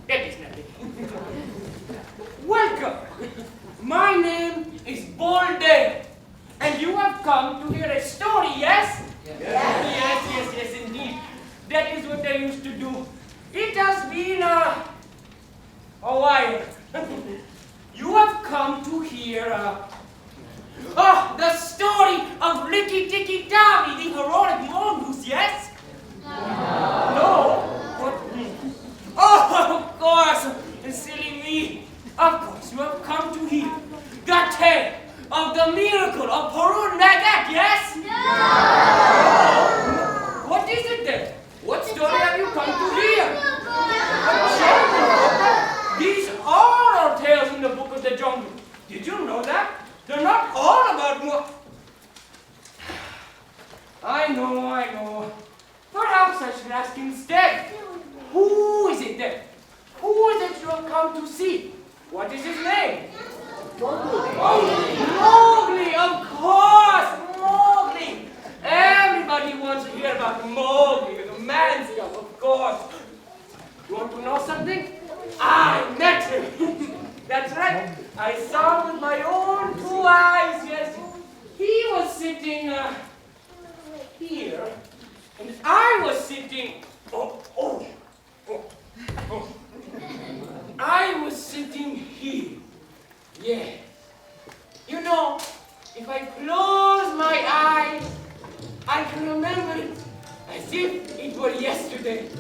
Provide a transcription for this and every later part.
That is nothing. Welcome. My name is Baloo, and you have come to hear a story, yes? Yes, indeed. That is what I used to do. It has been a while. You have come to hear the story of Rikki Tikki Tavi, the heroic mongoose, yes? No? What? Oh, of course, silly me. Of course, you have come to hear the tale of the miracle of Purun Nagat, yes? No! What is it then? What story have you come to hear? These are our tales in the Book of the Jungle. Did you know that? They're not all about I know. Perhaps I should ask instead. Who is it then? Who is it you have come to see? What is his name? Mowgli, of course, Mowgli. Everybody wants to hear about Mowgli, the man-cub, of course. You want to know something? I met him. That's right. I saw him with my own 2 eyes, yes. He was sitting here, and I was sitting, I was sitting here. Yes. You know, if I close my eyes, I can remember it as if it were yesterday.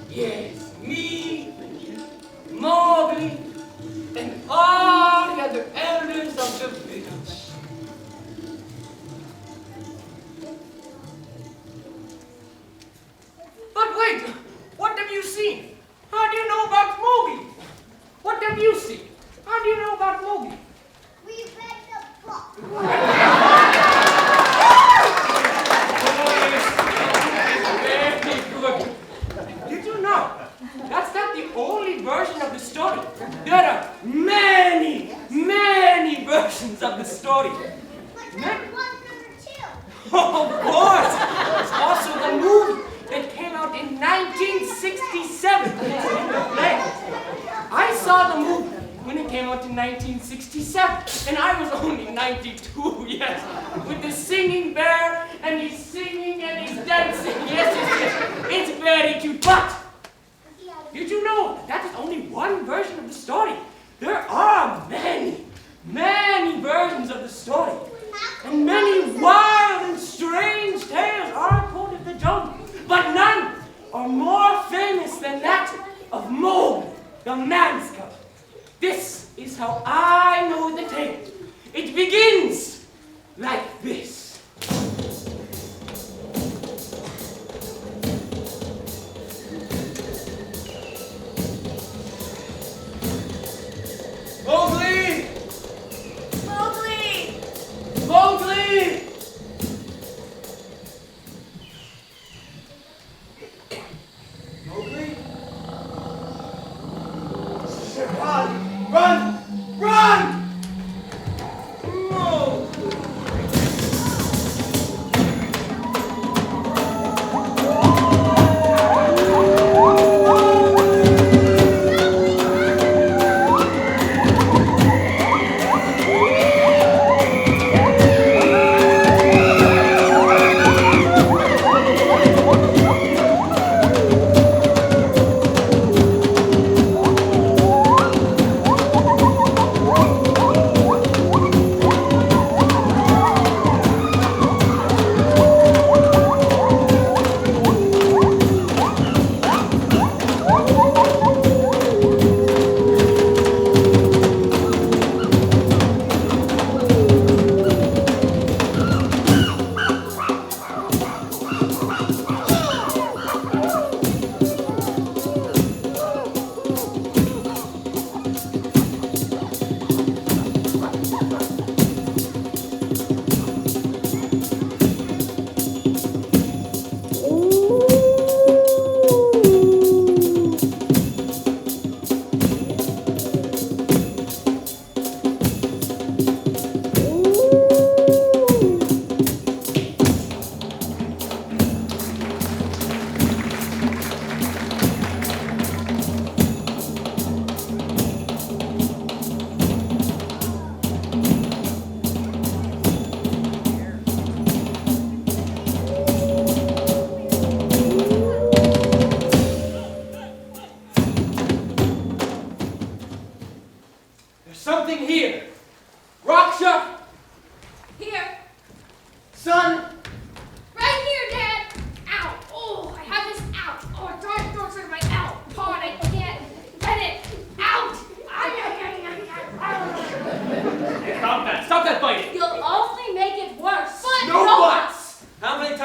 Yes, me, Mowgli, and all the other elders of the village. But wait, what have you seen? How do you know about Mowgli? What have you seen? How do you know about Mowgli? We read the book. Very good. Did you know? That's not the only version of the story. There are many versions of the story. But there's one number 2. Oh, of course. There's also the movie that came out in 1967. I saw the movie when it came out in 1967, and I was only 92, yes, with the singing bear, and he's singing and he's dancing, yes, it's very cute, but did you know that is only one version of the story? There are many versions of the story, and many wild and strange tales are told in the jungle, but none are more famous than that of Mowgli, the man-cub. This is how I know the tale. It begins like this.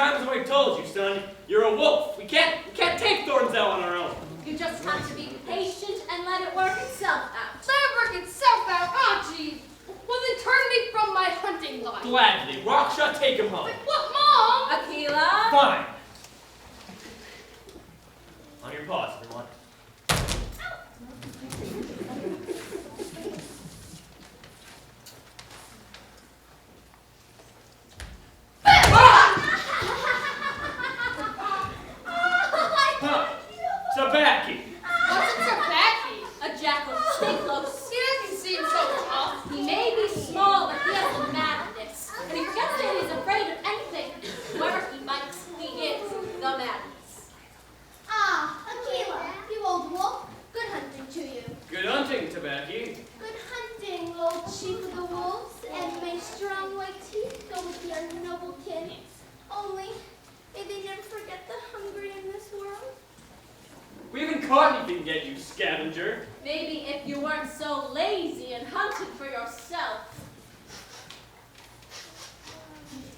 times have I told you, son? You're a wolf. We can't take thorns out on our own. You just have to be patient and let it work itself out. Let it work itself out. Oh, geez. Well, then turn me from my hunting life. Gladly. Raksha, take him home. But what, Mom? Akela? Fine. On your paws, everyone. Sabaki. What's a tabaki? A jackal. Stay close. He doesn't seem so tough. He may be small, but he has a madness. And he forgets that he's afraid of anything. Wherever he bites, he is the madness. Ah, Akela, you old wolf. Good hunting to you. Good hunting, Tabaki. Good hunting, old chief of the wolves, and may strong white teeth go with your noble kin. Only, may they never forget the hungry in this world. We haven't caught anything yet, you scavenger. Maybe if you weren't so lazy and hunted for yourself.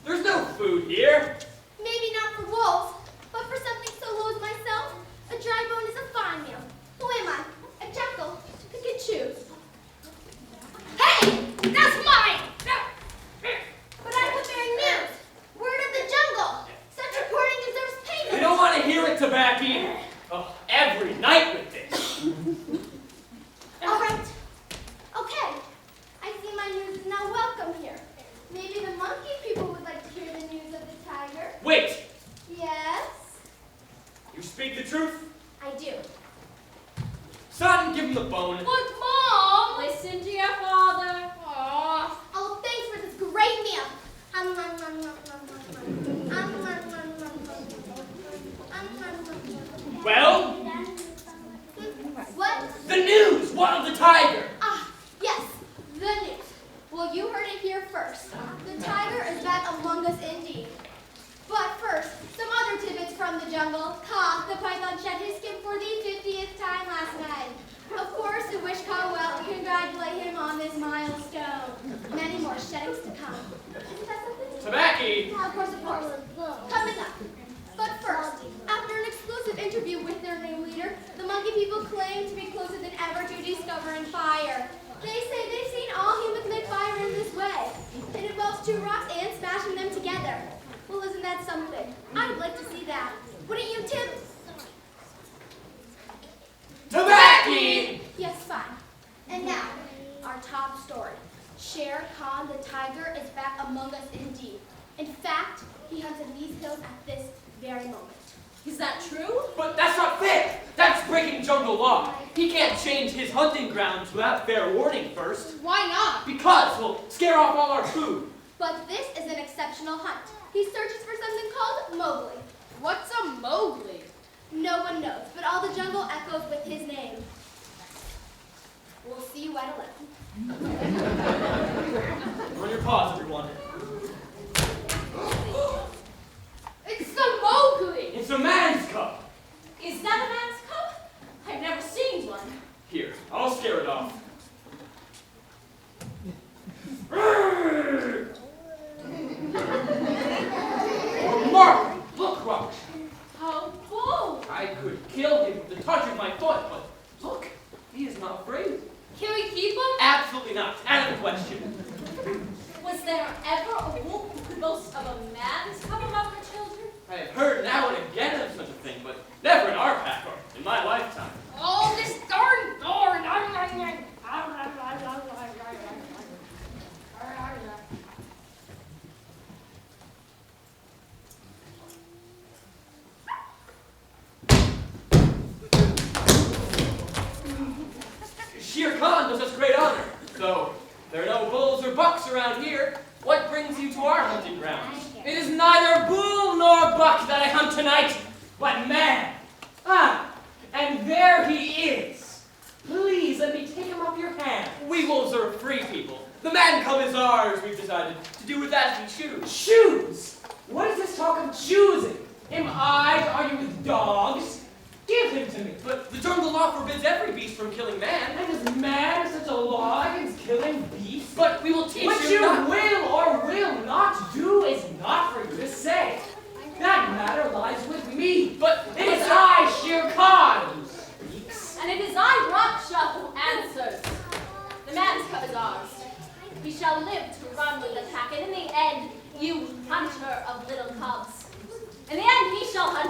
There's no food here. Maybe not for wolves, but for something so low as myself, a dry bone is a fine meal. Who am I? A jackal. Pick and choose. Hey! That's mine! But I'm preparing news. Word of the jungle. Such reporting deserves payment. We don't want to hear it, Tabaki. Oh, every night with this. All right. Okay. I see my news is now welcome here. Maybe the monkey people would like to hear the news of the tiger. Wait. Yes, You speak the truth? I do. Son, give him the bone. But, Mom! Listen to your father. Aw. Oh, thanks for this great meal. Um, nom, nom, nom, nom, nom, nom. Nom, nom, nom, nom, nom, nom. Well, What? the news. What of the tiger? Ah, yes, the news. Well, you heard it here first. The tiger is back among us indeed. But first, some other tidbits from the jungle. Ka, the python, shed his skin for the 50th time last night. Of course, we wish Ka well and congratulate him on this milestone. Many more sheddings to come. Isn't that something? Tabaki. Of course, of course. Coming up. But first, after an exclusive interview with their new leader, the monkey people claim to be closer than ever to discovering fire. They say they've seen all humans make fire in this way. It involves two rocks and smashing them together. Well, isn't that something? I'd like to see that. Wouldn't you, Tim? Tabaki. Yes, fine. And now, our top story. Shere Khan, the tiger, is back among us indeed. In fact, he hunts in these hills at this very moment. Is that true? But that's not fair. That's breaking jungle law. He can't change his hunting grounds without fair warning first. Why not? Because we'll scare off all our food. But this is an exceptional hunt. He searches for something called Mowgli. What's a Mowgli? No one knows, but all the jungle echoes with his name. We'll see you at 11. On your paws, everyone. It's the Mowgli! It's a man's cub. Is that a man's cub? I've never seen one. Here, I'll scare it off. Remarkable! Look, Rock. How bold! I could kill him with the touch of my foot, but look, he is not afraid. Can we keep him? Absolutely not. Out of the question. Was there ever a wolf who could boast of a man's cub among her children? I have heard now and again of such a thing, but never in our pack or in my lifetime. Oh, this darn thorn! Shere Khan does us great honor. Though there are no bulls or bucks around here, what brings you to our hunting grounds? It is neither bull nor buck that I hunt tonight, but man. Ah, and there he is. Please let me take him off your hand. We wolves are free people. The man-cub is ours. We've decided to do with as we choose. Choose? What is this talk of choosing? Am I to argue with dogs? Give him to me. But the jungle law forbids every beast from killing man. And is man such a law against killing beasts? But we will teach What you you not... will or will not do is not for you to say.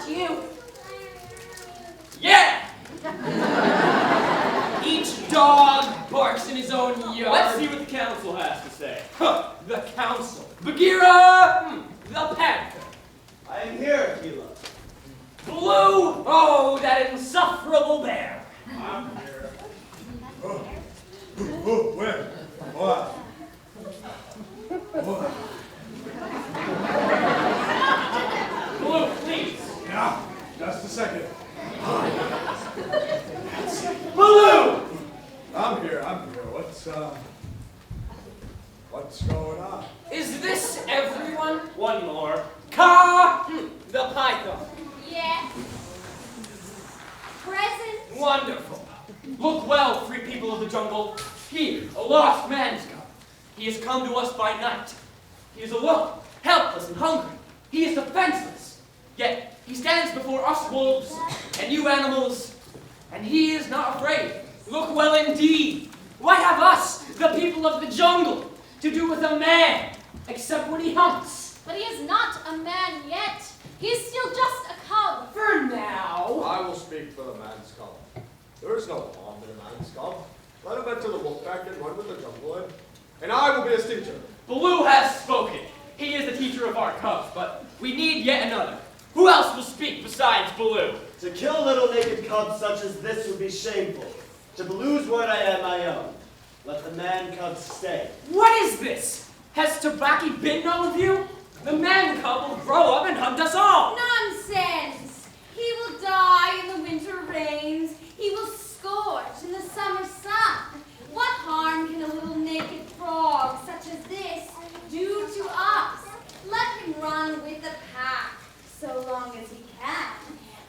about you. Yeah! Each dog barks in his own yard. Let's see what the council has to say. Huh, the council. Bagheera, the panther. I am here, Gila. Baloo, oh, that insufferable bear. I'm here. Where? What? Baloo, please. Yeah, just a second. Baloo! I'm here. What's going on? Is this everyone? One more. Ka, the python. Yes. Present. Wonderful. Look well, free people of the jungle. He, a lost man's cub. He has come to us by night. He is alone, helpless, and hungry. He is defenseless. Yet he stands before us wolves and you animals, and he is not afraid. Look well indeed. What have us, the people of the jungle, to do with a man, except when he hunts? But he is not a man yet. He is still just a cub. For now. I will speak for the man's cub. There is no harm in a man's cub. Let him enter the wolf pack and run with the jungle, and I will be his teacher. Baloo has spoken. He is the teacher of our cubs, but we need yet another. Who else will speak besides Baloo? To kill a little naked cub such as this would be shameful. To Baloo's word I add my own. Let the man-cub stay. What is this? Has Tobacco bitten all of you? The man-cub will grow up and hunt us all. Nonsense! He will die in the winter rains. He will scorch in the summer sun. What harm can a little naked frog such as this do to us? Let him run with the pack so long as he can.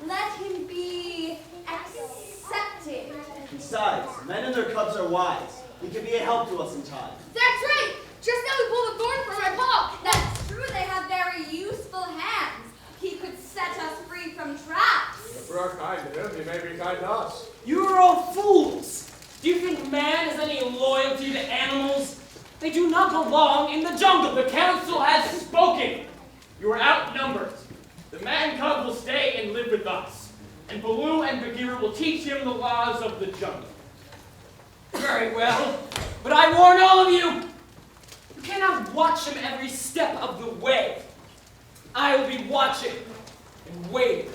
Let him be accepted. Besides, men and their cubs are wise. He can be a help to us in time. That's right. Just now we pulled a thorn from my paw. That's true, they have very useful hands. He could set us free from traps. If we are kind to him, he may be kind to us. You are all fools. Do you think man has any loyalty to animals? They do not belong in the jungle. The council has spoken. You are outnumbered. The man-cub will stay and live with us. And Baloo and Bagheera will teach him the laws of the jungle. Very well. But I warn all of you, you cannot watch him every step of the way. I will be watching and waiting.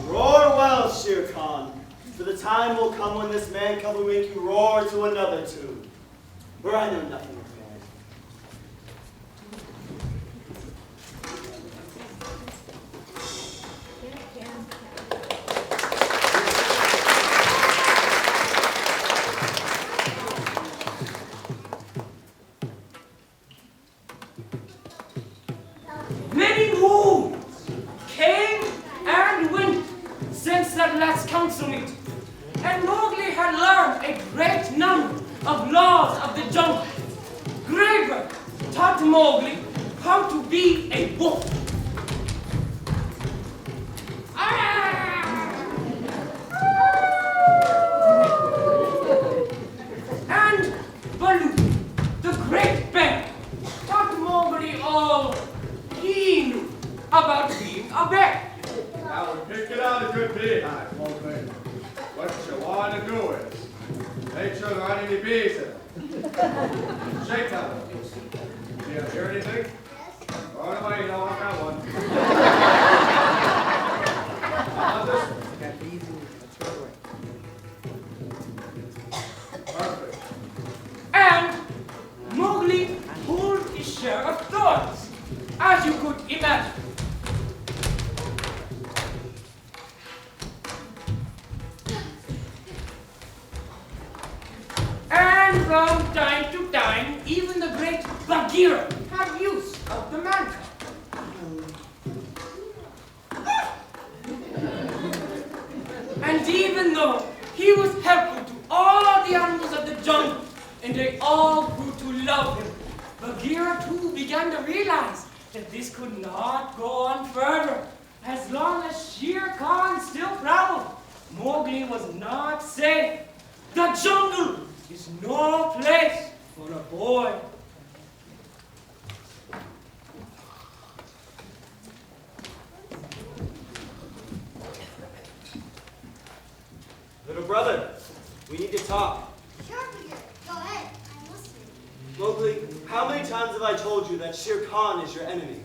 Roar well, Shere Khan, for the time will come when this man-cub will make you roar to another tune. For I know nothing of man. Many moons came and went since that last council meeting, and Mowgli had learned a great number of laws of the jungle. Bravery taught Mowgli how to be a wolf. And Baloo, the great bear, taught Mowgli all he knew about being a bear. Now we pick it out a good beehive, Mowgli. What you want to do is make sure there aren't any bees in it. Shake that one. Do you hear anything? Or anybody know I got one? How about this one? Perfect. And Mowgli pulled his share of thorns, as you could imagine. And from time to time, even the great Bagheera had use of the man-cub. And even though he was helpful to all the animals of the jungle, and they all grew to love him, Bagheera too began to realize that this could not go on forever. As long as Shere Khan still prowled, Mowgli was not safe. The jungle is no place for a boy. Little brother, we need to talk. Sure, Peter. Go ahead. I'm listening. Mowgli, how many times have I told you that Shere Khan is your enemy?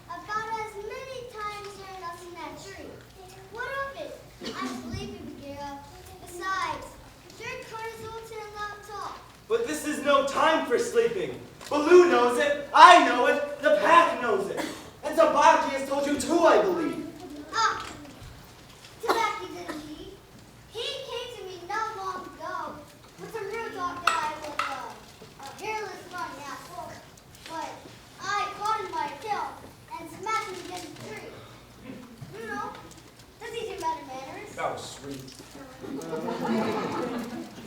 About as many times hearing us in that tree. What of it? I'm sleepy, Bagheera. Besides, Shere Khan is old and not tall. But this is no time for sleeping. Baloo knows it, I know it, the pack knows it. And Tabaki has told you too, I believe. Ah! Tabaki didn't he? He came to me not long ago with some real talk that I was a hairless running asshole. But I caught him by a tail and smashed him against the tree. You know, does he do better manners? That was sweet.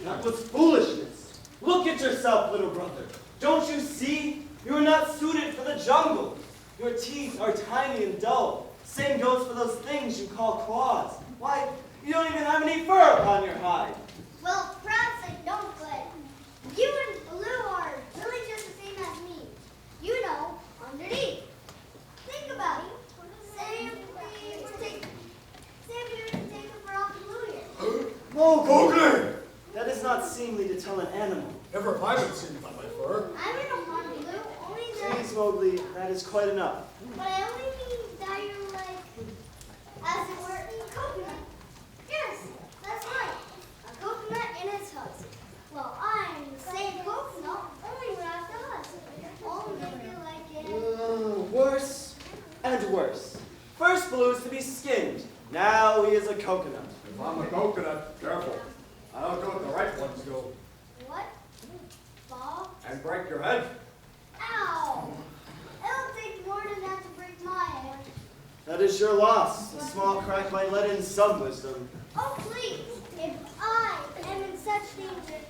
That was foolishness. Look at yourself, little brother. Don't you see? You are not suited for the jungle. Your teeth are tiny and dull. Same goes for those things you call claws. Why, you don't even have any fur upon your hide. Well, perhaps I don't, but you and Baloo are really just the same as me. You know, underneath. Think about it. Say if we were to take a fur off Baloo here. Mowgli! That is not seemly to tell an animal. Never have I been seen by my fur. I'm in a harm, Baloo, only that. Please, Mowgli, that is quite enough. But I only mean that you're like, as it were, a coconut. Yes, that's right. A coconut in its husk. Well, I'm the same coconut, only without the husk. I'll make it like it. Worse and worse. First Baloo's to be skinned. Now he is a coconut. If I'm a coconut, careful. I don't do what the right ones do. What? Fall? And break your head. Ow! It'll take more than that to break my head. That is your loss. A small crack might let in some wisdom. Oh, please! If I am in such danger,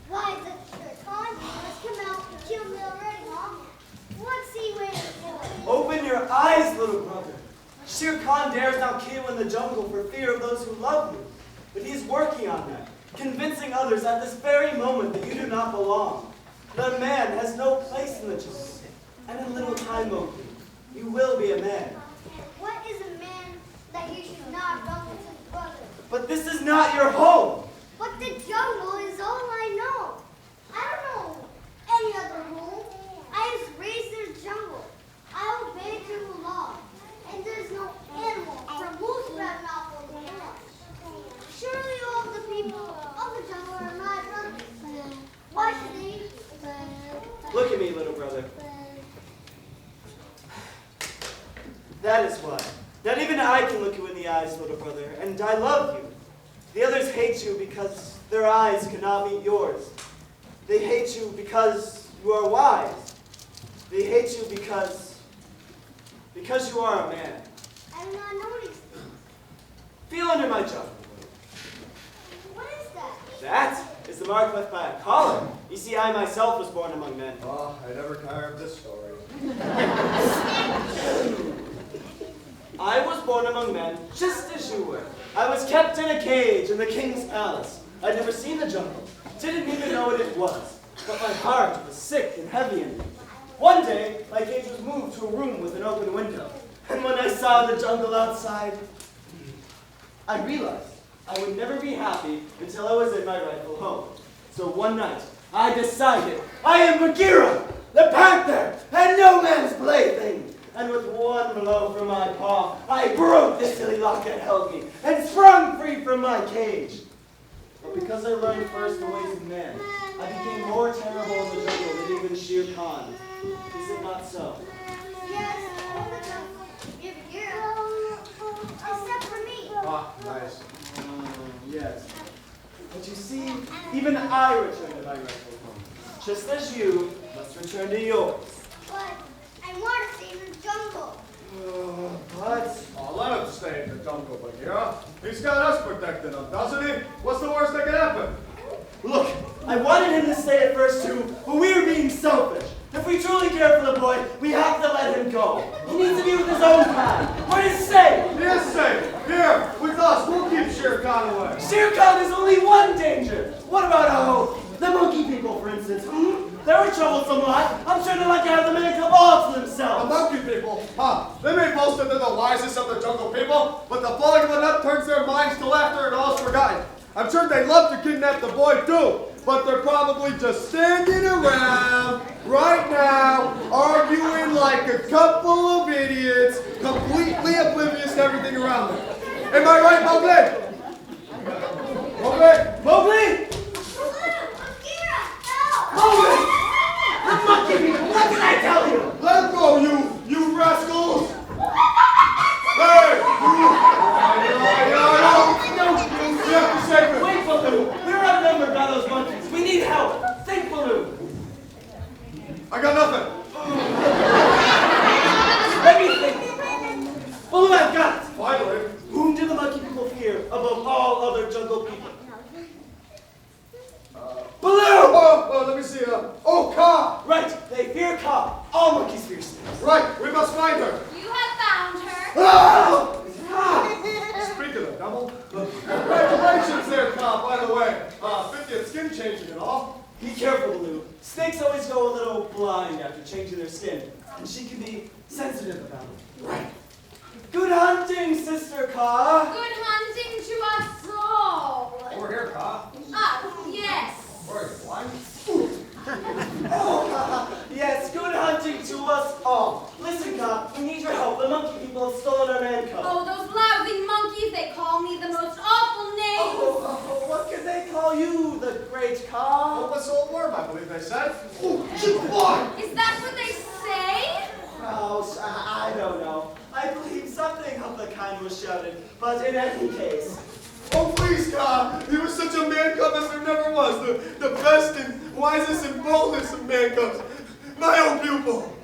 why does Shere Khan must come out and kill me already, huh? What's he waiting for? Open your eyes, little brother. Shere Khan dares not kill in the jungle for fear of those who love you. But he is working on that, convincing others at this very moment that you do not belong. That a man has no place in the jungle. And in a little time, Mowgli, you will be a man. What is a man that he should not run with his brother? But this is not your home. But the jungle is all I know. I don't know any other home. I was raised in a jungle. I obey the law. And there's no animal from whose red mouth will be on. Surely all the people of the jungle are my brothers. Why should they? Look at me, little brother. That is why. Not even I can look you in the eyes, little brother, and I love you. The others hate you because their eyes cannot meet yours. They hate you because you are wise. They hate you because you are a man. I do not know these things. Feel under my jump. What is that? That is the mark left by a collar. You see, I myself was born among men. Oh, I never tire of this story. I was born among men, just as you were. I was kept in a cage in the king's palace. I'd never seen the jungle, didn't even know what it was. But my heart was sick and heavy in me. One day, my cage was moved to a room with an open window. And when I saw the jungle outside, I realized I would never be happy until I was in my rightful home. So one night, I decided I am Bagheera, the panther, and no man's plaything. And with one blow from my paw, I broke the silly lock that held me and sprung free from my cage. But because I learned first the ways of man, I became more terrible in the jungle than even Shere Khan. Is it not so? Yes, all the jungle. You're Bagheera. Except for me. Ah, nice. Yes. But you see, even I return to my rightful home, just as you must return to yours. But I want to stay in the jungle. But Oh, let him stay in the jungle, Bagheera. He's got us protecting him, doesn't he? What's the worst that can happen? look, I wanted him to stay at first too, but we are being selfish. If we truly care for the boy, we have to let him his own kind. What is safe? He is safe. Here, with us, we'll keep Shere Khan away. Shere Khan is only one danger. What about, the monkey people, for instance? They're a troublesome lot. I'm sure they'd like to have the man-cub all to The themselves. monkey people, they may boast that they're the wisest of the jungle people, but the falling of a nut turns their minds to laughter and all's forgotten. I'm sure they'd love to kidnap the boy too, but they're probably just standing around right now, arguing like a couple of idiots, completely oblivious to everything around them. Am I right, Mowgli? Mowgli? Mowgli! Bagheera, help! Mowgli! The monkey people, what did I tell you? Let go, you rascals! Hey! You have to save him. Wait, Baloo. We're outnumbered by those monkeys. We need help. Think, Baloo. I got nothing. Let me think. Baloo, I've got it. Finally. Whom do the monkey people fear above all other jungle people? Baloo! Oh, let me see. Ka! Right, they fear Ka. All monkeys fear snakes. Right, we must find her. You have found her. Ah! Speak of the devil. Congratulations there, Ka, by the way. 50th skin changing and all. Be careful, Baloo. Snakes always go a little blind after changing their skin, and she can be sensitive about it. Right. Good hunting, Sister Ka. Good hunting to us all. Over here, Ka. Yes. Where are you, blind? Oh, yes, good hunting to us all. Listen, Ka, we need your help. The monkey people have stolen our man-cub. Oh, those lousy monkeys, they call me the most awful names. Oh, what can they call you, the great Ka? What's the old worm, I believe they said? Oh, shoot the fly! Is that what they say? Oh, I don't know. I believe something of the kind was shouted, but in any case. Oh, please, God! He was such a man-cub as there never was. The best and wisest and boldest of man-cubs. My own pupil.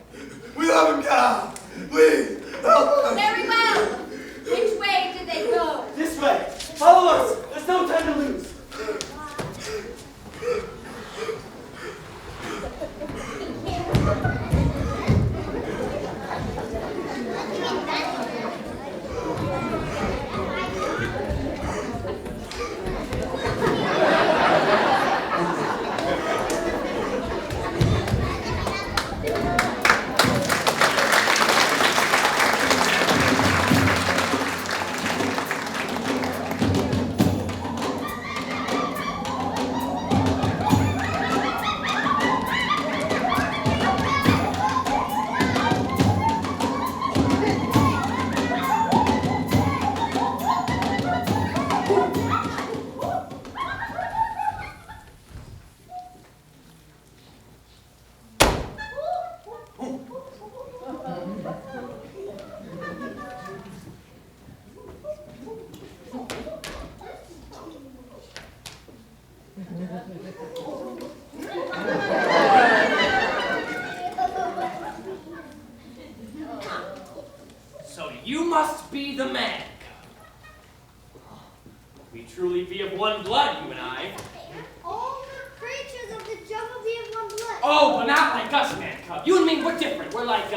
We love him, God. Please, help us. Very well. Which way did they go? This way. Follow us. There's no time to lose. So you must be the man. We truly be of one blood, you and I. All the creatures of the jungle be of one blood. Oh, but not like us, man-cub. You and me, we're different. We're like,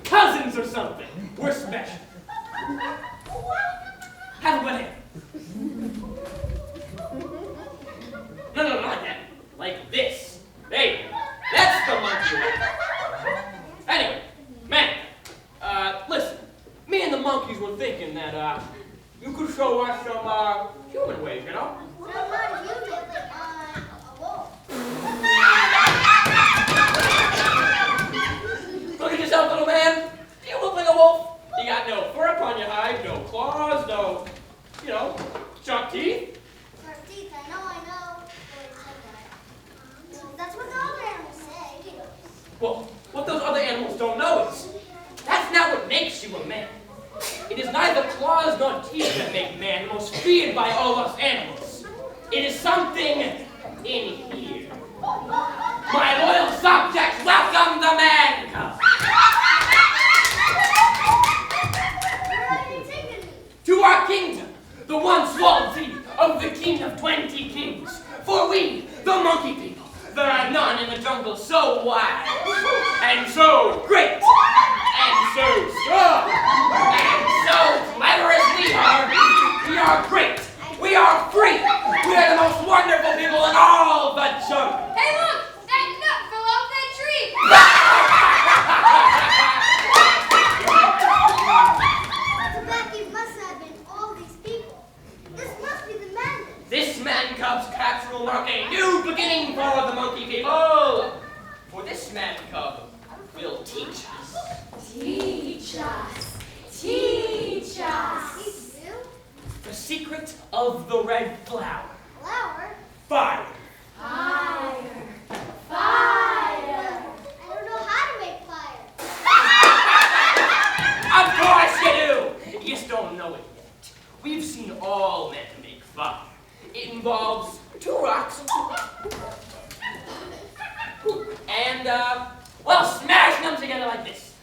cousins or something. We're special. Have a banana. No, not like that. Like this. Hey, that's the monkey way. Anyway, man, listen. Me and the monkeys were thinking that, you could show us some, human ways, you know? I'm not human, a wolf. Look at yourself, little man. Do you look like a wolf? You got no fur upon your hide, no claws, no, sharp teeth. Sharp teeth, I know. That's what the other animals say. Well, what those other animals don't know is, that's not what makes you a man. It is neither claws nor teeth that make man the most feared by all us animals. It is something in here. My loyal subjects, welcome the man-cub. Where are you taking me? To our kingdom, the once walled city of the king of 20 kings. For we, the monkey people, there are none in the jungle so wide, and so great, and so strong, us. Teach us. Teach you? The secret of the red flower. Flower? Fire. Fire. Fire. I don't know how to make fire. Of course you do! You just don't know it yet. We've seen all men make fire. It involves 2 rocks and, well, smashing them together like this.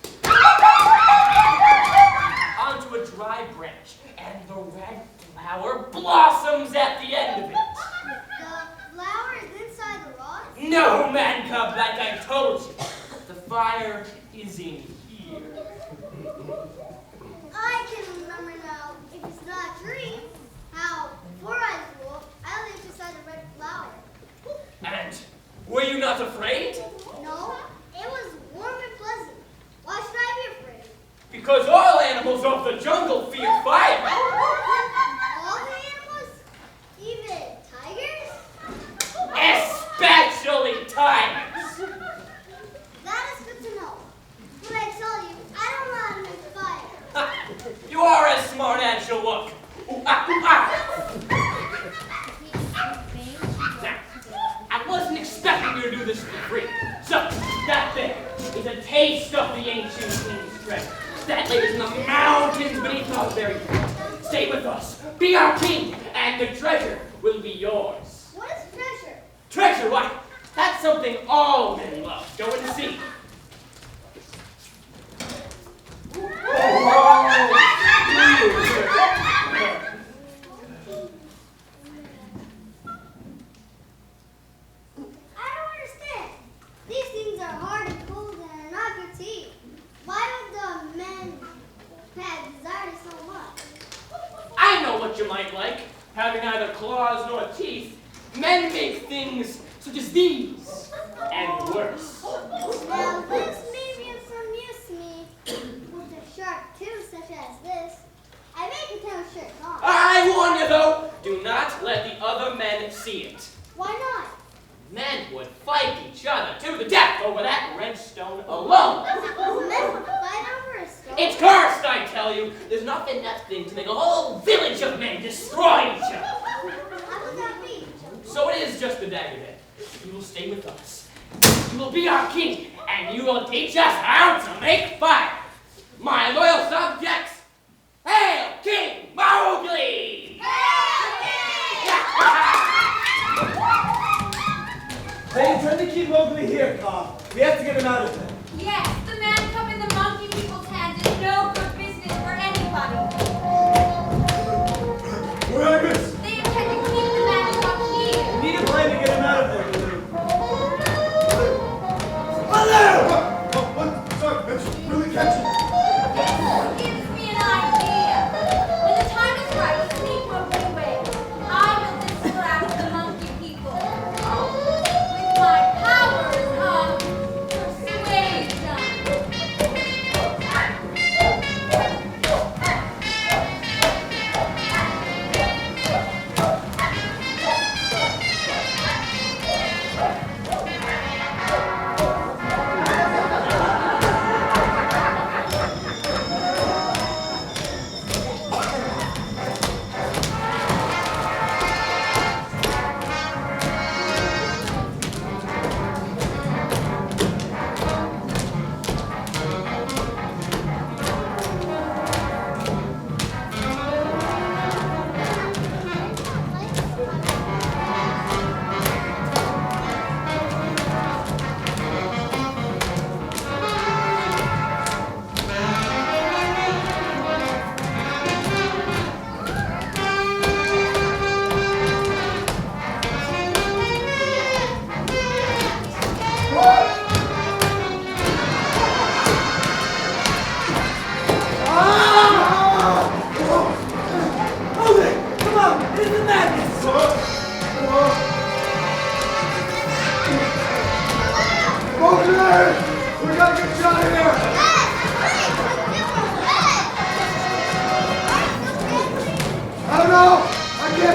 Onto a dry branch, and the red flower blossoms at the end of it. The flower is inside the rock? No, man-cub, like I told you. The fire is in here. I can remember now, if it's not a tree, how before I was wolf, I lived inside the red flower. And were you not afraid? No, it was warm and pleasant. Why should I be afraid? Because all animals of the jungle fear fire. All the animals? Even tigers? Especially tigers. That is good to know. But I tell you, I don't know how to make fire. Ha, you are as smart as you look. Ooh, ah, ooh, ah. Now, I wasn't expecting you to do this for free. So, that there is a taste of the ancient king's treasure. That lays in the mountains beneath our very feet. Stay with us, be our king, and the treasure will be yours. What is treasure? Treasure, why? That's something all men love. Go and see. I don't understand. These things are hard and cold and are not good to eat. Why would the men have desired it so much? I know what you might like. Having neither claws nor teeth, men make things such as these, and worse. Now this may be of some use to me. With a sharp tooth such as this, I may become Shere Khan. I warn you though, do not let the other men see it. Why not? Men would fight each other to the death over that red stone alone. Men would fight over a stone? It's cursed, I tell you. There's not enough thing to make a whole village of men destroy each other. How would that be? So it is just the dagger then. You will stay with us. You will be our king, and you will teach us how to make fire. My loyal subjects, hail King Mowgli! They intend to keep Mowgli here, Khan. We have to get him out of there. Yes, the man-cub in the monkey people's hands is no good business for anybody. What I miss? They intend to keep the man-cub here. We need a plan to get him out of there, Baloo. Baloo! What? Sorry, it's really catching. This gives me an idea. When the time is right to sneak Mowgli away, I will distract the monkey people with my powers of persuasion.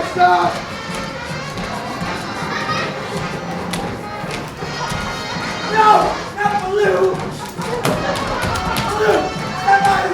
Stop! No! Not Baloo! Baloo! Stop out of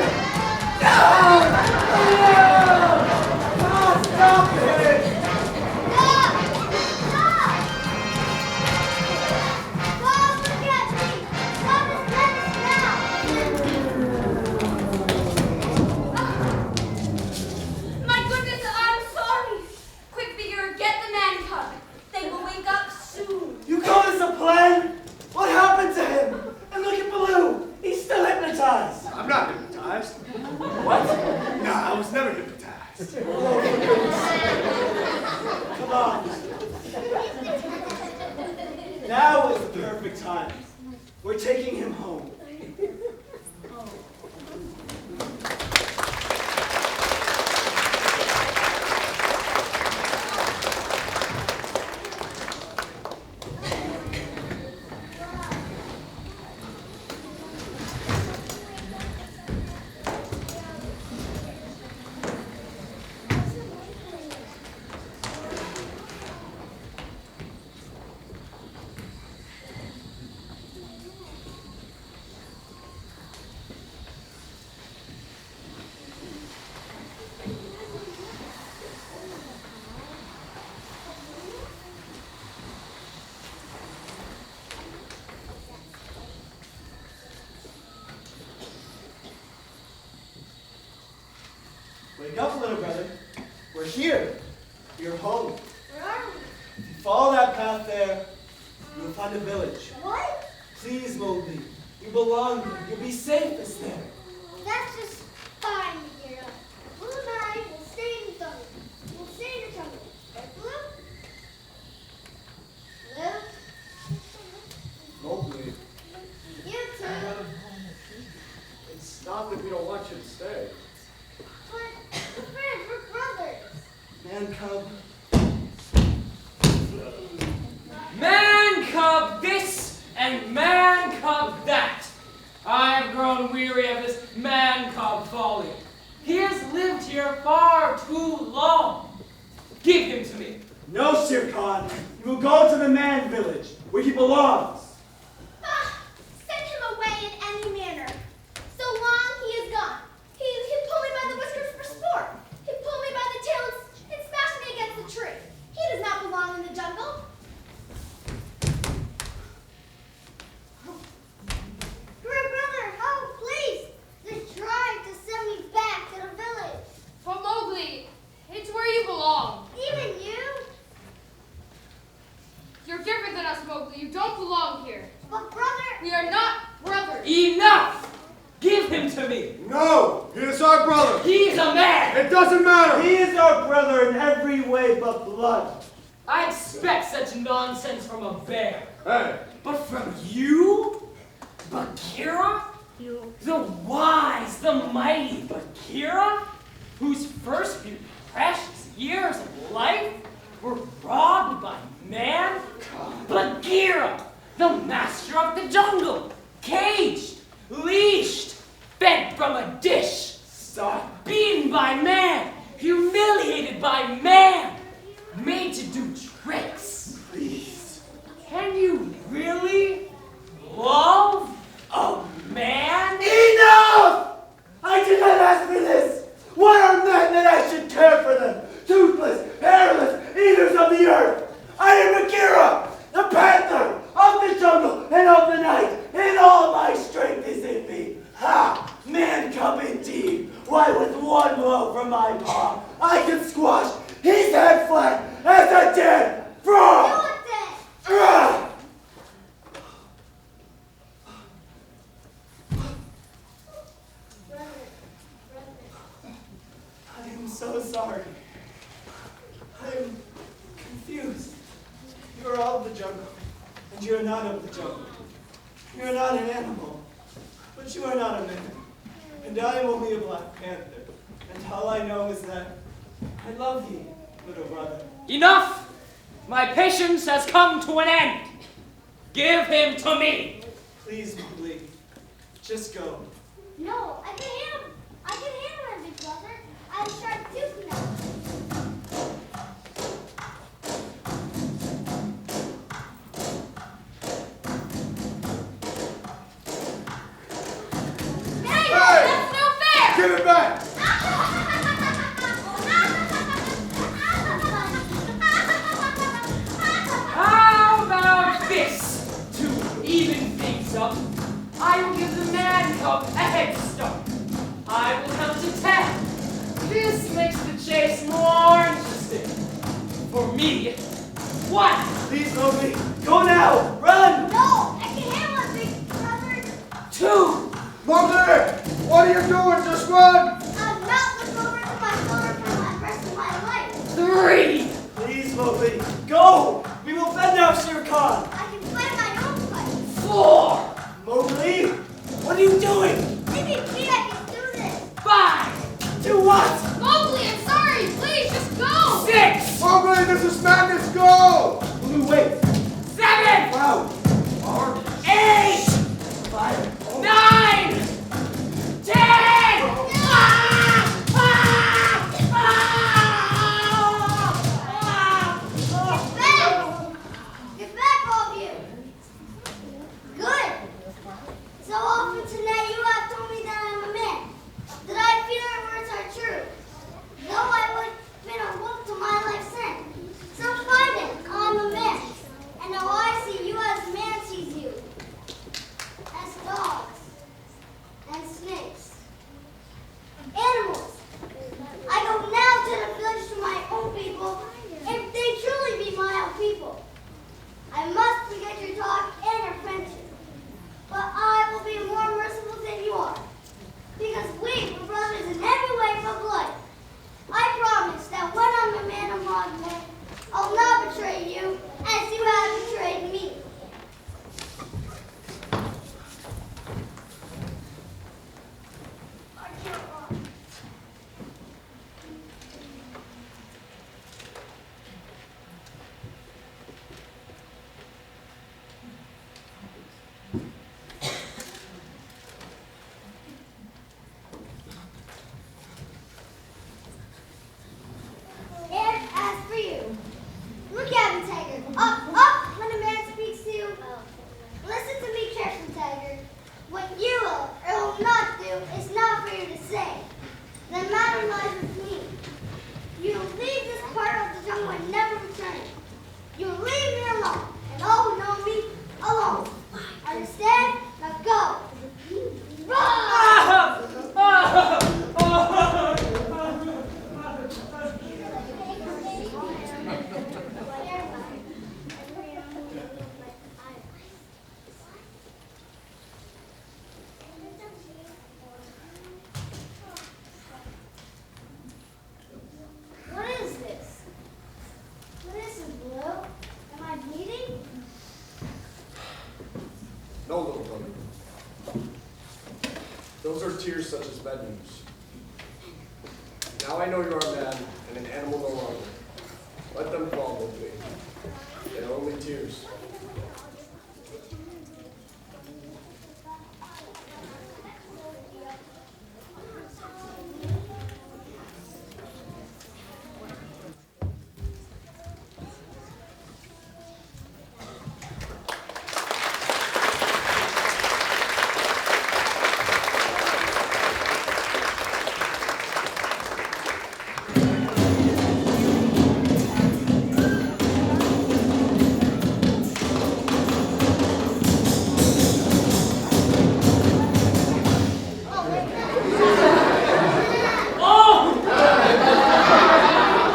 I'm not hypnotized. What? No, I was never hypnotized. Come on. Now is the perfect time. We're taking him home. Wake up, little brother. We're here. You're home. Where are we? If you follow that path there, you will find a village. What? Please, Mowgli. You belong there. You'll be safest there. That's just fine, Bagheera. Blue and I will stay in the jungle. We'll stay in the jungle. Right, Blue? Blue? Mowgli, You too. it's not that we don't want you to stay. But, friends, we're brothers. Man-cub. Man-cub this and man-cub that. I have grown weary of this man-cub folly. He has lived here far too long. Give him to me. No, Shere Khan. You will go to the man village, where he belongs. Ah, send him away in any manner. So long he is gone. He pulled me by the whiskers for sport. He pulled me by the tail and smashed me against the tree. He does not belong in the jungle. Great brother, help, please. They tried to send me back to the village. But Mowgli, it's where you belong. Even you? You're different than us, Mowgli. You don't belong here. But brother, We are not brothers. Enough! Give him to me. No, he is our brother. He's a man. It doesn't matter. He is our brother in every way but blood. I expect such nonsense from a bear. Hey, But from you? Bagheera? The wise, the mighty Bagheera? Whose first few precious years of life were robbed by man? Bagheera, the master of the jungle, caged, leashed, fed from a dish, beaten by man, humiliated by man, made to do tricks. Please. Can you really love a man? Enough! I did not ask for this. What are men that I should care for them? Toothless, hairless, eaters of the earth. I am Bagheera, the panther of the jungle and of the night, and all my strength is in me. Ha! Man-cub indeed. Why, with one blow from my paw, I could squash his head flat as a dead frog. do it then. Ah! I am so sorry. I am confused. You are of the jungle, and you are not of the jungle. You are not an animal, but you are not a man. And I am only a black panther. And all I know is that I love you, little brother. Enough! My patience has come to an end. Give him to me. Please, Mowgli, just go. No, I can handle him. I can handle him, big brother. I have sharp tooth now. Hey, that's no fair! give it back. How about this? To even things up, I will give the man-cub a head start. I will count to 10. This makes the chase more interesting. For me, 1. Please, Mowgli, go now. Run. No, I can handle him, big brother. 2. Mowgli, what What are you doing? Just run! I'm not looking over to my shoulder for the rest of my life. 3. Please, Mowgli, go! We will fend off Shere Khan. I can fight my own fight. 4. Mowgli, what are you doing? Leave me be, I can do this. 5. Do what? Mowgli, I'm sorry. Please, just go. 6. Mowgli, this is madness. Go! Blue, wait. 7. Wow. 8. Fire. 9. 10. Get back, all of you. Good. So often tonight you have told me that I'm a man, that I feel our words are true. Though I would have been a wolf to my life's end. So find it, I'm a man. And now I see you as man sees you. As dogs. And snakes. Animals. I go now to the village to my own people, if they truly be my own people. I must forget your talk and your friendship, but I will be more merciful than you are, because we were brothers in every way but blood. I promise that when I'm a man among men, I'll not betray you as you have betrayed me. And as for you, look at me, Tiger. Up, when a man speaks to you. Listen to me carefully, Tiger. What you will or will not do is not for you to say. The matter lies with me. You will leave this part of the jungle and never return. You will leave me alone, and all who know me alone. Understand? Now go. What is this? What is this, Blue? Am I bleeding? No, little brother. Those are tears such as men use. Now I know you are a man and an animal no longer. Let them fall, Mowgli. They are only tears.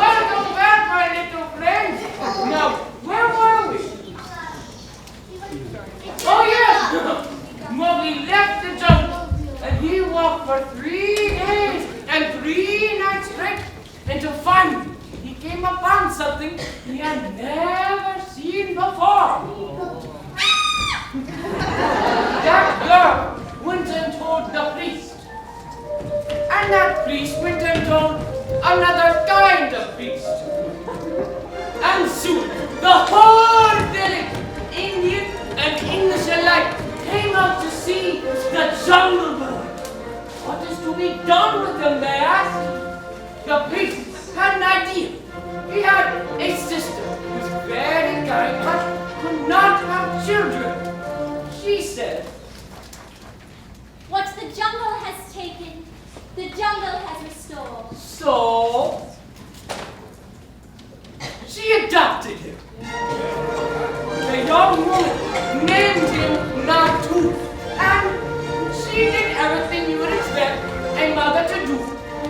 Welcome back, my little friends. Now, where were we? Oh, yes! Mowgli left the jungle, and he walked for 3 days and 3 nights straight, until finally he came upon something he had never seen before. That girl went and told the priest, and that priest went and told another kind of priest. And soon the whole village, Indian and English alike, came out to see the jungle bird. What is to be done with him, they asked. The priest had an idea. He had a sister who was very kind but could not have children. She said, What the jungle has taken, the jungle has restored. so she adopted him. The young woman named him Natu, and she did everything you would expect a mother to do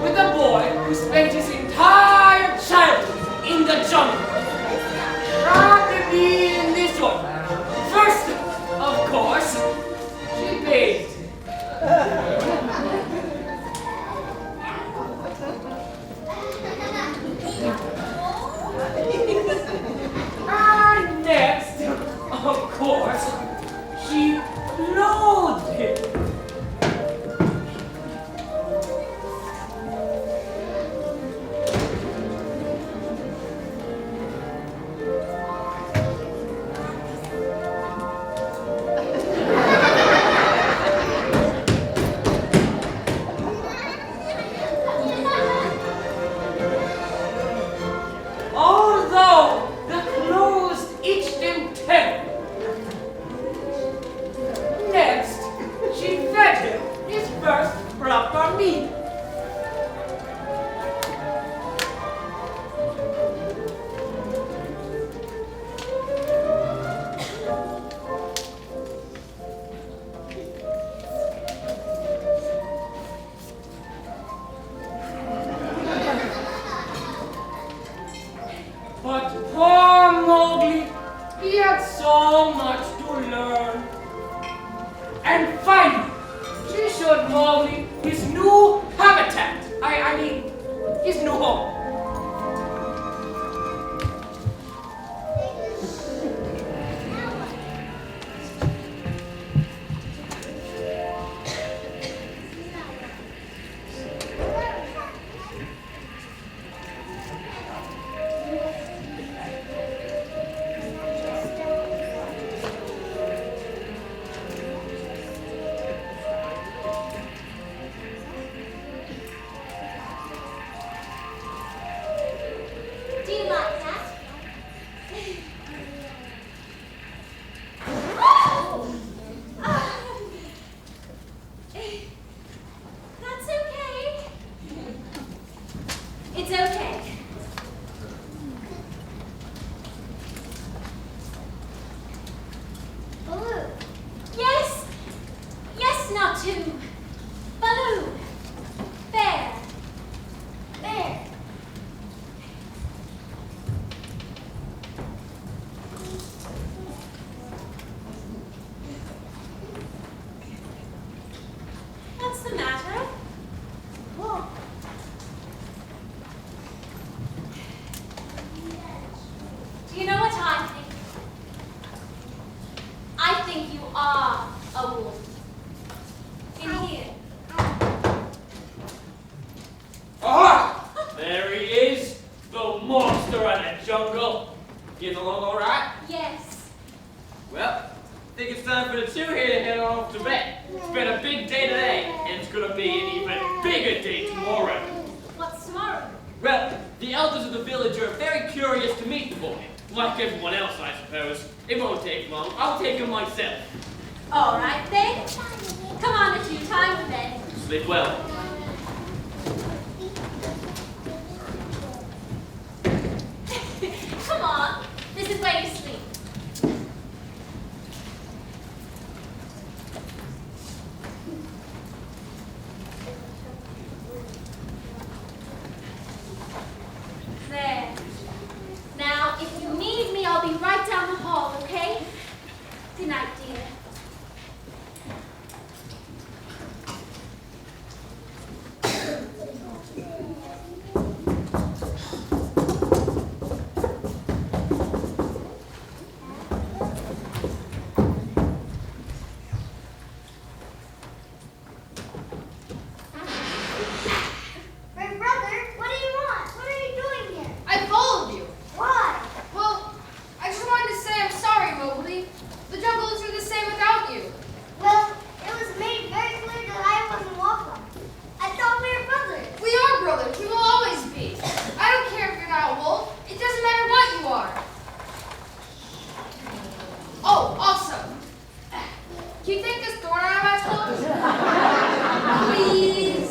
with a boy who spent his entire childhood in the jungle. Probably in this order. First, of course, she bathed him. Petit. But poor Mowgli, he had so much to learn. And finally, she showed Mowgli his new habitat. I mean, his new home. Do you like that? That's okay. It's okay. Baloo, Yes. Yes, not to. Baloo. Bear. bear. What's the matter? Wolf. Do you know what I think? I think you are a wolf. In here. Aha! There he is, the monster of the jungle. Getting along all right? Yes. Well, I think it's time for the two here to head on off to bed. It's been a big day today, and it's gonna be an even bigger day tomorrow. What's tomorrow? Well, the elders of the village are very curious to meet the boy. Like everyone else, I suppose. It won't take long. I'll take him myself. All right then. Come on, it's you. Time for bed. Sleep well. Come on. This is where you sleep. There. Now, if you need me, I'll be right down the hall, okay? Good night, dear. My brother, what do you want? What are you doing here? I followed you. Why? Well, I just wanted to say I'm sorry, Mowgli. The jungle isn't the same without you. Well, it was made very clear that I wasn't welcome. I thought we were brothers. We are brothers. We will always be. I don't care if you're not a wolf. It doesn't matter what you are. Oh, also, can you take this door out of my clothes? Please.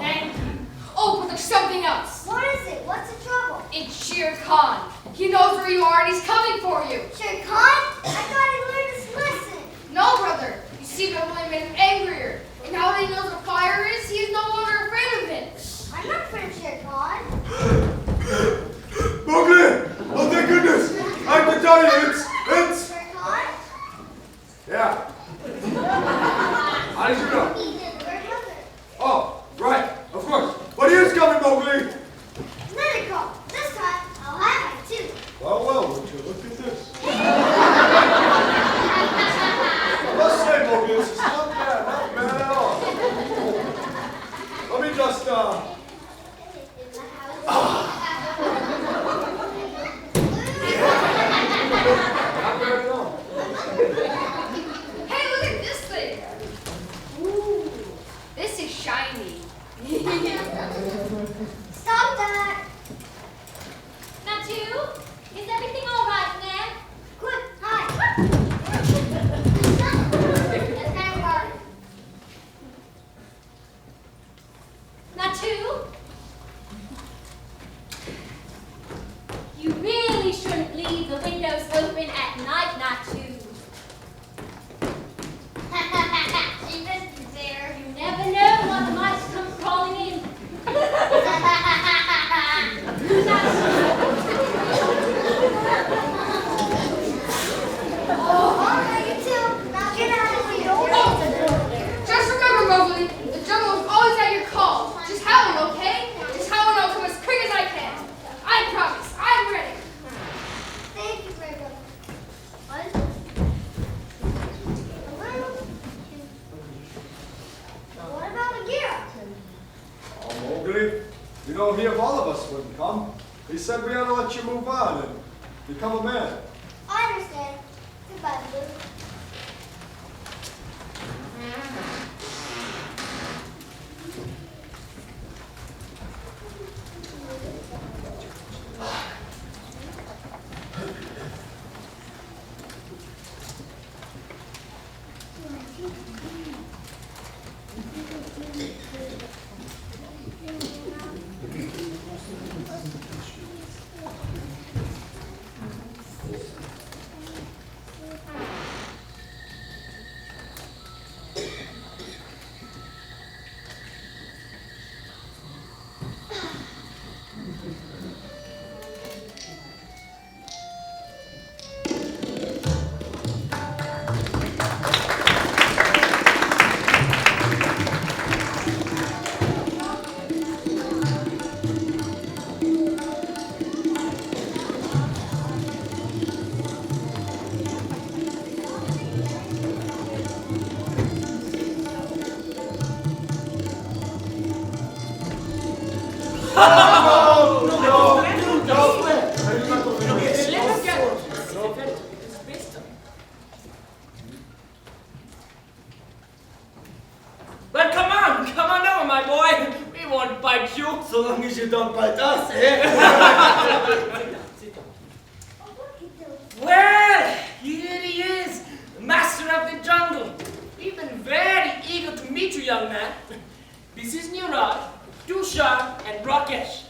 Thank you. Oh, but there's something else. What is it? What's the trouble? It's Shere Khan. He knows where you are and he's coming for you. Shere Khan? I thought he learned his lesson. No, brother. You see, I've only made him angrier. And now that he knows what fire is, he is no longer afraid of it. I'm not afraid of Shere Khan. Mowgli! Oh, thank goodness! I can tell you, it's... Shere Khan? Yeah. How did you know? We're brothers. Oh, right, of course. But he is coming, Mowgli! Let it go. This time, I'll have it too. Well, well, would you look at this? I must say, Mowgli, this is not bad at all. Let me just, not bad at all. Hey, look at this thing. Ooh, this is shiny. Stop that. Natu, is everything all right in there? Quick, hide. That's kind of hard. Mowgli. You know, he of all of us wouldn't come. He said we ought to let you move on and become a man. I understand. Goodbye, Baloo. Well, come on over, my boy. We won't bite you. So long as you don't bite us, eh? Sit down. Well, here he is, the master of the jungle. We've been very eager to meet you, young man. This is Niraj, Tushar, and Rakesh.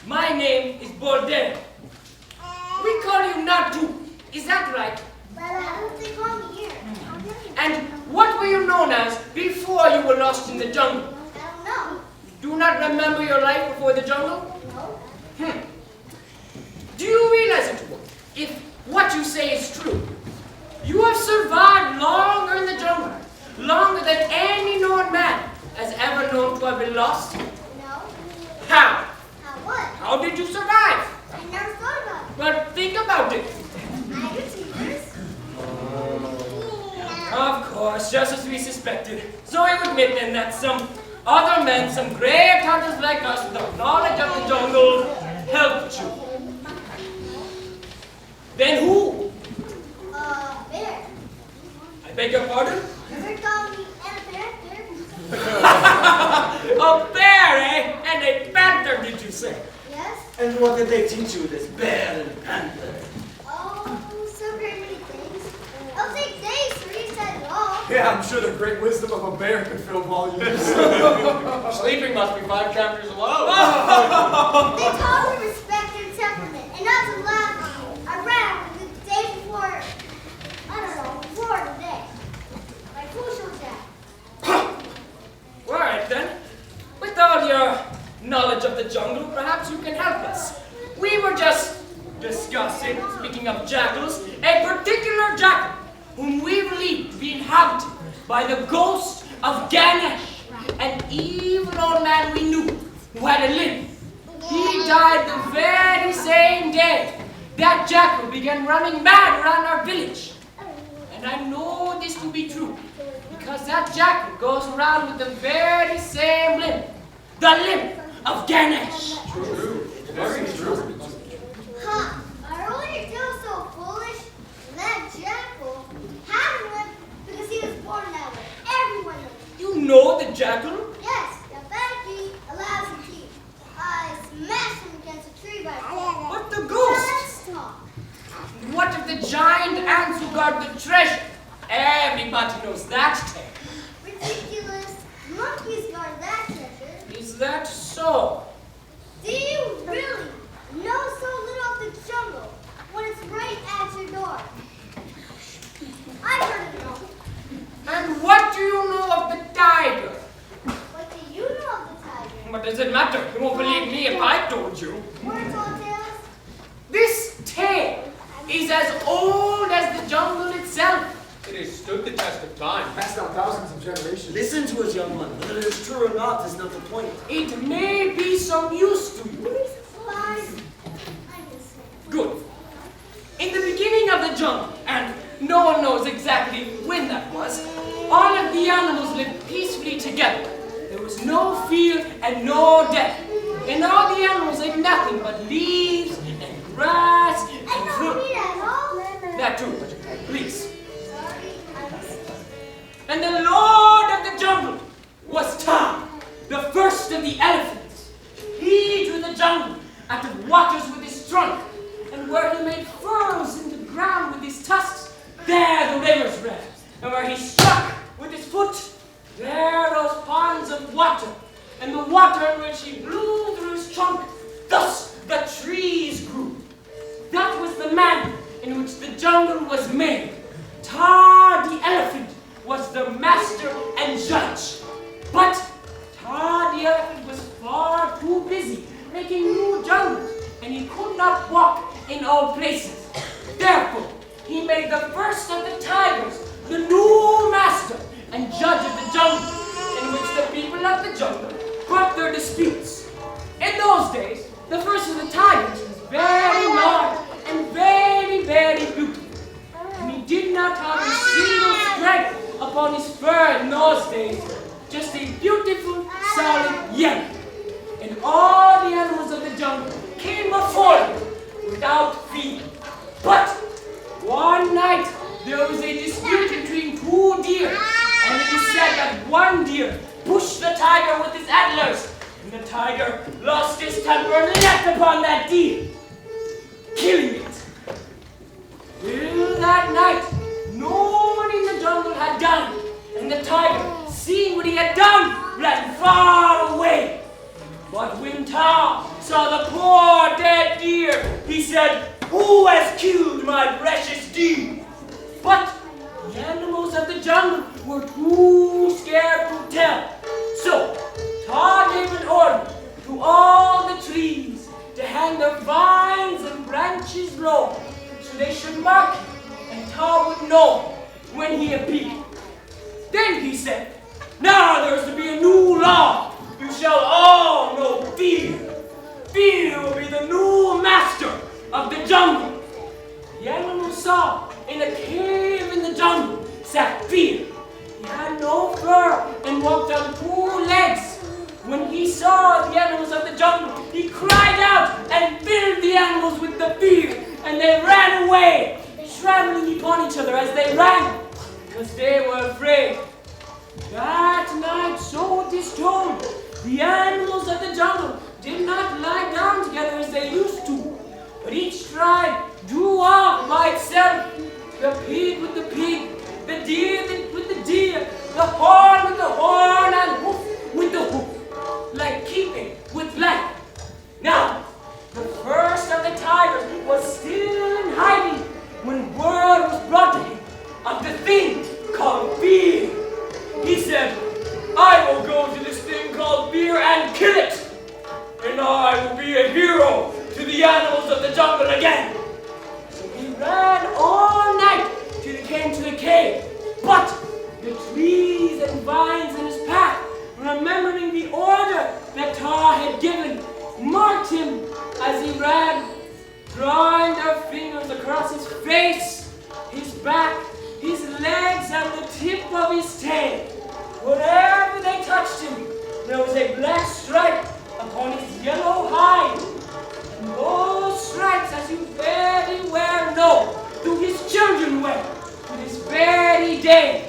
My name is Bolden. We call you Natu. Is that right? But I don't think I'm here. And what were you known as before you were lost in the jungle? I don't know. Do not remember your life before the jungle? No. Do you realize it? If what you say is true, you have survived longer in the jungle, longer than any known man has ever known to have been lost. No. How? How what? How did you survive? I never thought about it. Well, think about it. I have teachers. Of course, just as we suspected. So you admit then that some other men, some great hunters like us without knowledge of the jungle, helped you. Then who? Bear. I beg your pardon? Never called me a panther. A bear, eh? And a panther, did you say? Yes. And what did they teach you, this bear and panther? Oh, so great many things. It'll take days to reach that all. Yeah, I'm sure the great wisdom of a bear could fill volumes. Sleeping must be 5 chapters alone. They taught me respect and temperament, and not to laugh around the day before, I don't know, before the day. Like who shows that? All right then. With all your knowledge of the jungle, perhaps you can help us. We were just discussing, speaking of jackals, a particular jackal whom we believe to be inhabited by the ghost of Ganesh, an evil old man we knew who had a limp. He died the very same day that jackal began running mad around our village. And I know this to be true, because that jackal goes around with the very same limp, the limp of Ganesh. True. Very true. Huh. Earlier you were so foolish. That jackal had a limp because he was born that way. Everyone knows. You know the jackal? Yes, the Petit allows him to. I smashed him against a tree by accident. But the ghost? Let's talk. What of the giant ants who guard the treasure? Everybody knows that tale. Ridiculous. Monkeys guard that treasure. Is that so? Do you really know so little of the jungle when it's right at your door? I heard it all. And what do you know of the tiger? What do you know of the tiger? What does it matter? You won't believe me if I told you. Words on tales? This tale is as old as the jungle itself. It has stood the test of time. Passed down thousands of generations. Listen to us, young one. Whether it is true or not is not the point. It may be some use to you. Lies. I just Good. In the beginning of the jungle, and no one knows exactly when that was, all of the animals lived peacefully together. There was no fear and no death. And all the animals ate nothing but leaves and grass and fruit. That too, please. And the Lord of the jungle was Tom, the first of the elephants. He drew the jungle out of waters with his trunk, and where he made furrows in the ground with his tusks, there the rivers ran. And where he struck with his foot, there rose ponds of water, and the water in which he blew through his trunk, thus the trees grew. That was the manner in which the jungle was made. Tar the elephant was the master and judge. But Tar the elephant was far too busy making new jungles, and he could not walk in all places. Therefore, he made the first of the tigers the new master and judge of the jungle, in which the people of the jungle brought their disputes. In those days, the first of the tigers was very large and very, very beautiful. And he did not have a single stripe upon his fur in those days, just a beautiful, solid yellow. And all the animals of the jungle came before him without fear. But one night, there was a dispute between two deer, and it is said that one deer pushed the tiger with his antlers, and the tiger lost his temper and leapt upon that deer, killing it. Till that night, no one in the jungle had done it, and the tiger, seeing what he had done, ran far away. But when Tom saw the poor dead deer, he said, "Who has killed my precious deer?" But the animals of the jungle were too scared to tell. So Tom gave an order to all the trees to hang their vines and branches low, so they should mark him, and Tom would know when he appeared. Then he said, "Now there is to be a new law. You shall all know fear. Fear will be the new master of the jungle." The animals saw in a cave in the jungle sat Fear. He had no fur and walked on two legs. When he saw the animals of the jungle, he cried out and filled the animals with the fear, and they ran away, trampling upon each other as they ran, because they were afraid. That night, so it is told, the animals of the jungle did not lie down together as they used to, but each tribe drew off by itself, the pig with the pig, the deer with the deer, the horn with the horn, and hoof with the hoof, like keeping with like. Now, the first of the tigers was still in hiding when word was brought to him of the thing called fear. He said, "I will go to this thing called fear and kill it, and I will be a hero to the animals of the jungle again." So he ran all night till he came to the cave, but the trees and vines in his path, remembering the order that Tar had given, marked him as he ran, drawing their fingers across his face, his back, his legs, and the tip of his tail. Wherever they touched him, there was a black stripe upon his yellow hide. And those stripes, as you very well know, do his children wear to this very day.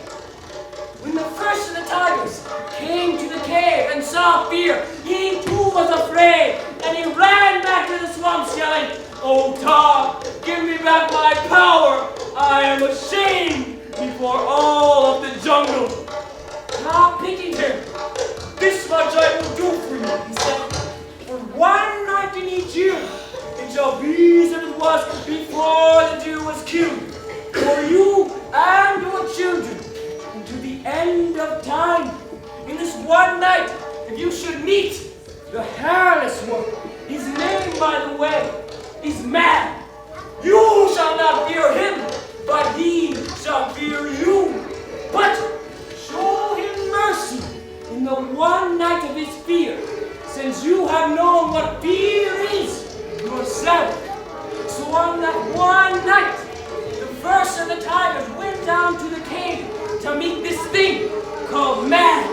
When the first of the tigers came to the cave and saw Fear, he too was afraid, and he ran back to the swamps yelling, "Oh, Tar, give me back my power! I am ashamed before all of the jungle." Tar pitied him. "This much I will do for you," he said. "For one night in each year, it shall be as it was before the deer was killed, for you and your children, and to the end of time. In this one night, if you should meet the hairless one, his name, by the way, is Man, you shall not fear him, but he shall fear you. But show him mercy in the one night of his fear, since you have known what fear is yourself." So on that one night, the first of the tigers went down to the cave to meet this thing called Man.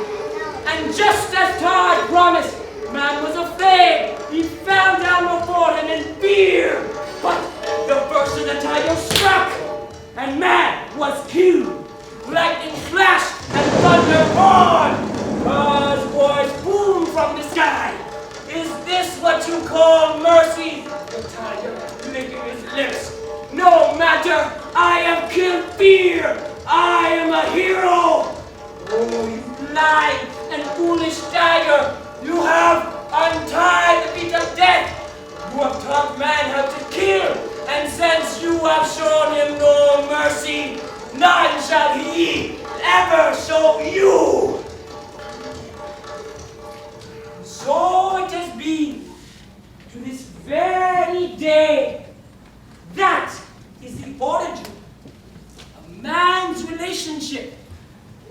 And just as Todd promised, man was afraid. He fell down before him in fear. But the burst of the tiger struck, and man was killed. Lightning flashed and thunder poured. God's voice boomed from the sky. Is this what you call mercy? The tiger licking his lips. No matter, I have killed fear. I am a hero. Oh, you blind and foolish tiger. You have untied the feet of death. You have taught man how to kill. And since you have shown him no mercy, none shall he ever show you. So it has been to this very day. That is the origin of man's relationship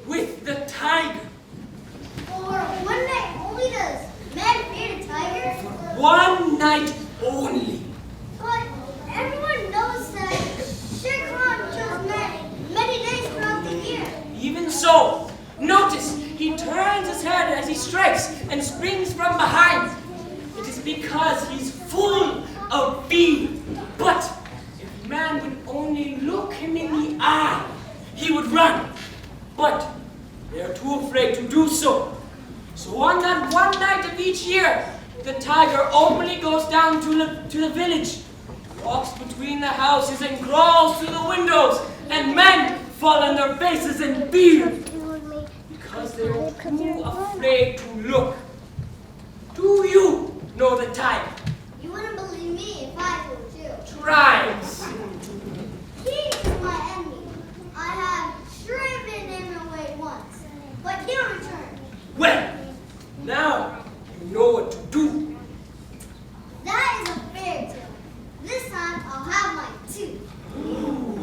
with the tiger. For one night only does man fear the tiger? One night only. But everyone knows that Shere Khan kills men many days throughout the year. Even so, notice he turns his head as he strikes and springs from behind. It is because he's full of fear. But if man would only look him in the eye, he would run. But they are too afraid to do so. So on that one night of each year, the tiger openly goes down to the village, walks between the houses and crawls through the windows, and men fall on their faces in fear because they are too afraid to look. Do you know the tiger? You wouldn't believe me if I told you. Try and see. He is my enemy. I have driven him away once, but he'll return. Well, now you know what to do. That is a fairy tale. This time I'll have mine too.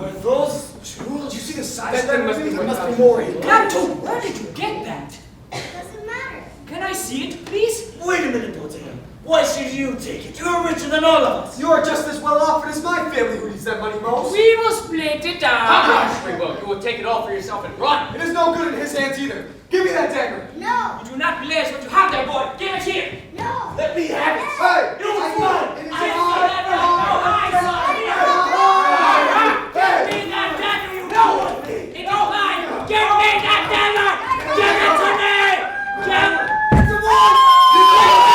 Are those jewels? Did you see the size of That that? thing must be more. Gato, where did you get that? Doesn't matter. Can I see it, please? Wait a minute, Petit. Why should you take it? You're richer than all of us. You are just as well off as my family who needs that money most. We will split it down. Gosh, we will. You will take it all for yourself and run. It is no good in his hands either. Give me that dagger. No. You do not realize what you have there, boy. Give it here. No. Let me have it. Hey! You I fool! it is I mine. never had no eyes on you. Give me that dagger, you fool! It's all mine. Give me that dagger. Give it to me. Give It's a wolf!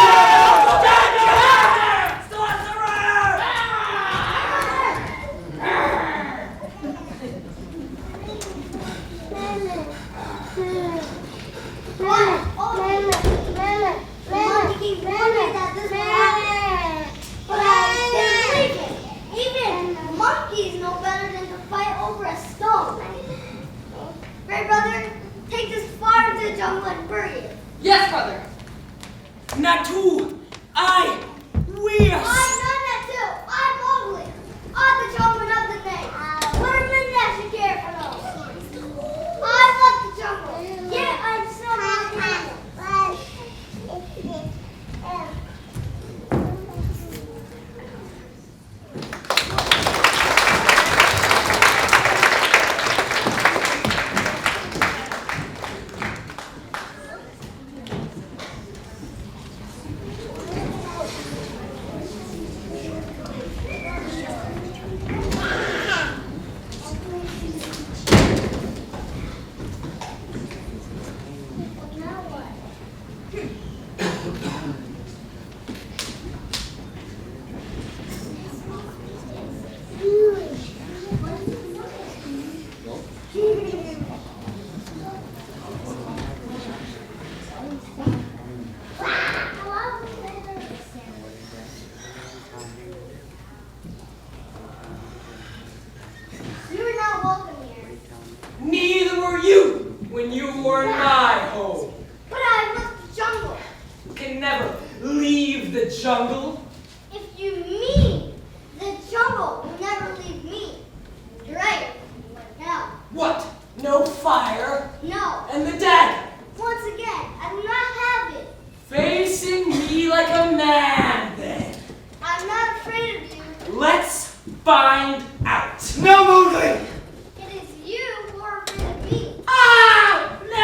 But I didn't believe it. Even monkeys know better than to fight over a stone. Right, brother? Take this far into the jungle and bury it. Yes, brother. Natu, we are. I'm not that too. I'm Mowgli. I'm the gentleman of the night. What a minute I should care for those. I love the jungle. Yet I'm so happy. You're not welcome here. Neither were you when you were in my home. But I left the jungle. You can never leave the jungle. If you mean the jungle will never leave me. You're right. Now, What? No fire? no. And the dagger? Once again, I do not have it. Facing me like a man, then. I'm not afraid of you. Let's find out. No, Mowgli! It is you who are afraid of me. Ah! No!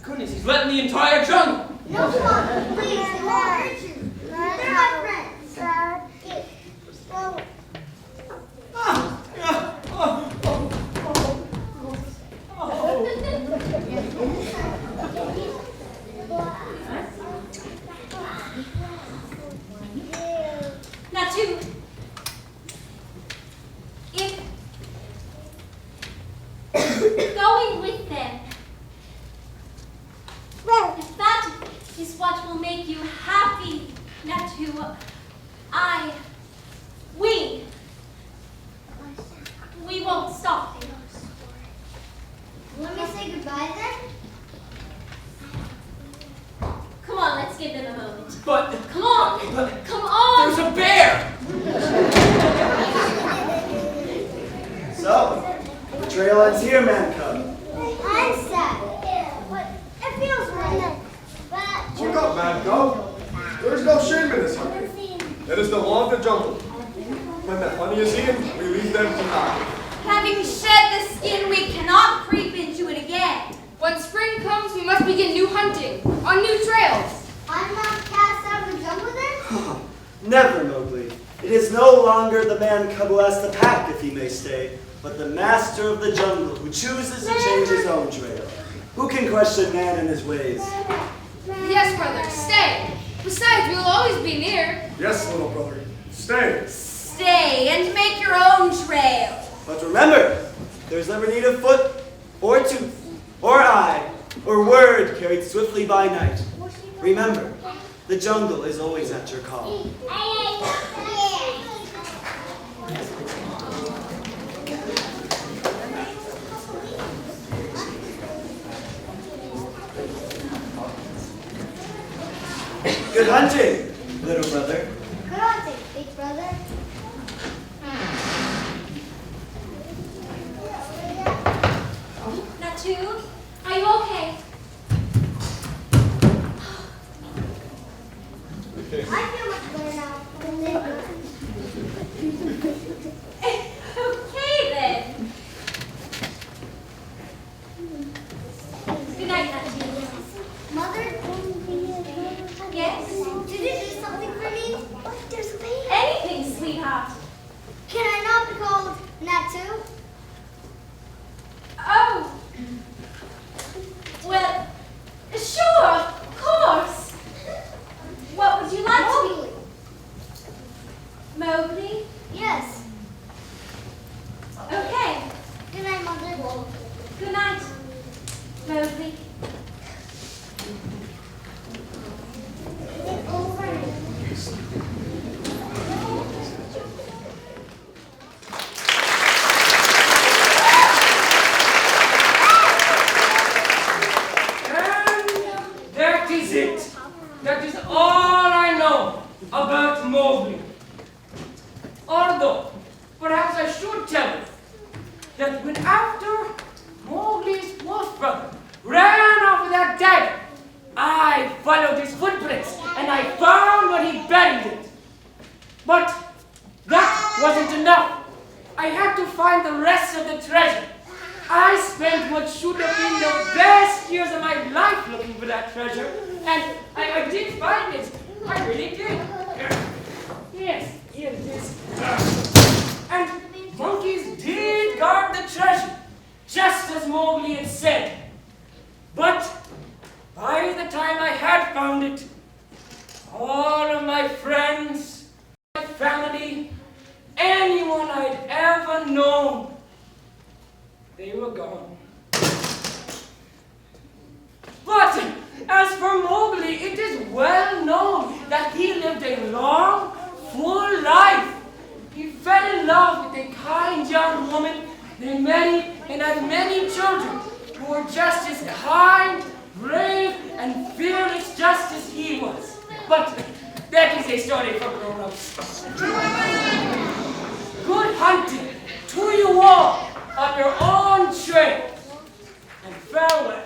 Goodness, he's letting the entire jungle. No, Mom, please, they won't hurt you. They're my friends. Now, two. If going with them, if that is what will make you happy, Natu, we won't stop you. Let me say goodbye then. Come on, let's give them a moment. But Come on, come on. there's a bear. So, the trail ends here, man-cub. I'm sad, but it feels right. Look up, man-cub. There's no shame in this hunting. It is the law of the jungle. When the honey is eaten, we leave them to die. Having shed the skin, we cannot creep into it again. When spring comes, we must begin new hunting on new trails. I'm not cast out of the jungle then? Never, Mowgli. It is no longer the man-cub who has the pack if he may stay, but the master of the jungle who chooses to change his own trail. Who can question man and his ways? Yes, brother, stay. Besides, we will always be near. Yes, little brother. Stay. Stay and make your own trail. But remember, there's never need of foot, or tooth, or eye, or word carried swiftly by night. Remember, the jungle is always at your call. Good hunting, little brother. Good hunting, big brother. Natu, are you okay? I feel much better now. Okay then. Good night, Natu. Mother? Yes? Did you do something for me? There's a baby. Anything, sweetheart. Can I not be called Natu? Oh. Well, sure, of course. What would you like to be? Mowgli? Yes. Okay. Good night, Mother. Good night, Mowgli. Is it over? That is it. That is all I know about Mowgli. Although, perhaps I should tell you that when after Mowgli's wolf brother ran off with that dagger, I followed his footprints and I found where he buried it. But that wasn't enough. I had to find the rest of the treasure. I spent what should have been the best years of my life looking for that treasure, and I did find it. I really did. Yes, here it is. And monkeys did guard the treasure, just as Mowgli had said. But by the time I had found it, all of my friends, my family, anyone I'd ever known, they were gone. But as for Mowgli, it is well known that he lived a long, full life. He fell in love with a kind young woman named Many and had many children who were just as kind, brave, and fearless just as he was. But that is a story for grown-ups. Good hunting to you all on your own trail, and farewell.